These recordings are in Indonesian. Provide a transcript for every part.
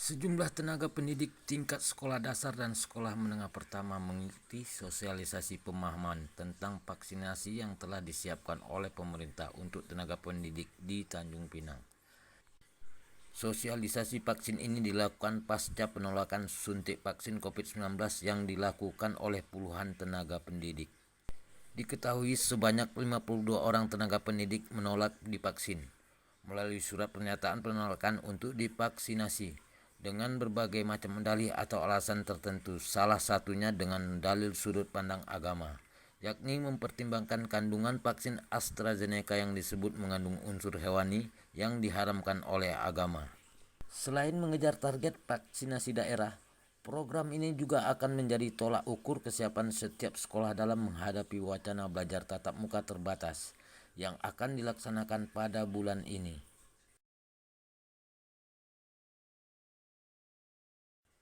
Sejumlah tenaga pendidik tingkat sekolah dasar dan sekolah menengah pertama mengikuti sosialisasi pemahaman tentang vaksinasi yang telah disiapkan oleh pemerintah untuk tenaga pendidik di Tanjung Pinang. Sosialisasi vaksin ini dilakukan pasca penolakan suntik vaksin COVID-19 yang dilakukan oleh puluhan tenaga pendidik. Diketahui sebanyak 52 orang tenaga pendidik menolak divaksin melalui surat pernyataan penolakan untuk divaksinasi dengan berbagai macam dalih atau alasan tertentu, salah satunya dengan dalil sudut pandang agama, yakni mempertimbangkan kandungan vaksin AstraZeneca yang disebut mengandung unsur hewani yang diharamkan oleh agama. Selain mengejar target vaksinasi daerah, program ini juga akan menjadi tolak ukur kesiapan setiap sekolah dalam menghadapi wacana belajar tatap muka terbatas yang akan dilaksanakan pada bulan ini.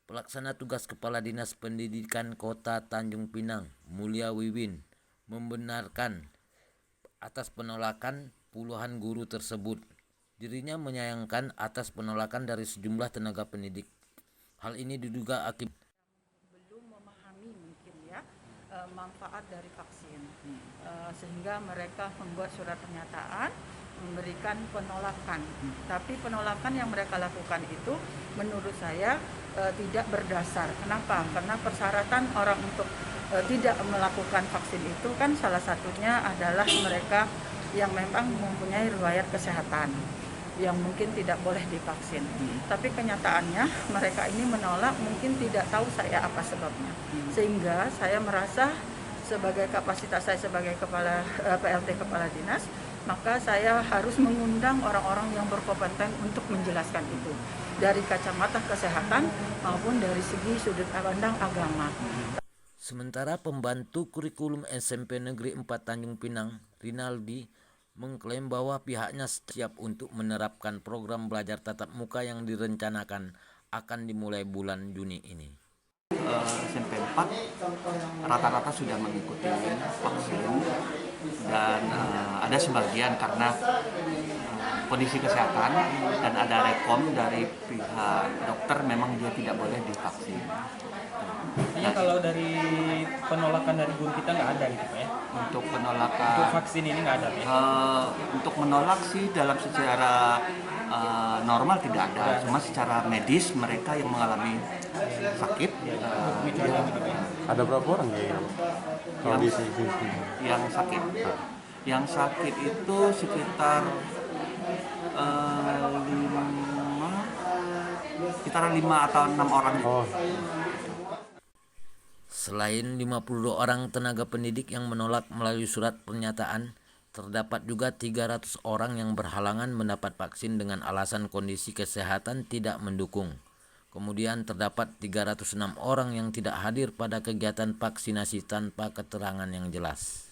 Pelaksana tugas Kepala Dinas Pendidikan Kota Tanjung Pinang, Mulia Wiwin, membenarkan atas penolakan puluhan guru tersebut. Dirinya menyayangkan atas penolakan dari sejumlah tenaga pendidik. Hal ini diduga akibat belum memahami mungkin ya manfaat dari vaksin, sehingga mereka membuat surat pernyataan memberikan penolakan. Tapi penolakan yang mereka lakukan itu menurut saya tidak berdasar. Kenapa? Karena persyaratan orang untuk tidak melakukan vaksin itu kan salah satunya adalah mereka yang memang mempunyai riwayat kesehatan yang mungkin tidak boleh divaksin. Tapi kenyataannya mereka ini menolak, mungkin tidak tahu saya apa sebabnya. Sehingga saya merasa sebagai kapasitas saya sebagai kepala PLT Kepala Dinas, maka saya harus mengundang orang-orang yang berkompeten untuk menjelaskan itu dari kacamata kesehatan maupun dari segi sudut pandang agama. Sementara pembantu kurikulum SMP Negeri 4 Tanjung Pinang, Rinaldi, mengklaim bahwa pihaknya siap untuk menerapkan program belajar tatap muka yang direncanakan akan dimulai bulan Juni ini. SMP 4 rata-rata sudah mengikuti vaksin dan ada sebagian karena kondisi kesehatan dan ada rekom dari pihak dokter memang dia tidak boleh divaksin. Artinya kalau dari penolakan dari guru kita nggak ada gitu Pak ya? Untuk penolakan Untuk vaksin ini nggak ada Pak ya? Untuk menolak sih dalam secara normal tidak ada, cuma secara medis mereka yang mengalami sakit Ada berapa orang ya kondisi yang sakit. Yang sakit itu sekitar 5 atau 6 orang. Selain 52 orang tenaga pendidik yang menolak melalui surat pernyataan, terdapat juga 300 orang yang berhalangan mendapat vaksin dengan alasan kondisi kesehatan tidak mendukung. Kemudian terdapat 306 orang yang tidak hadir pada kegiatan vaksinasi tanpa keterangan yang jelas.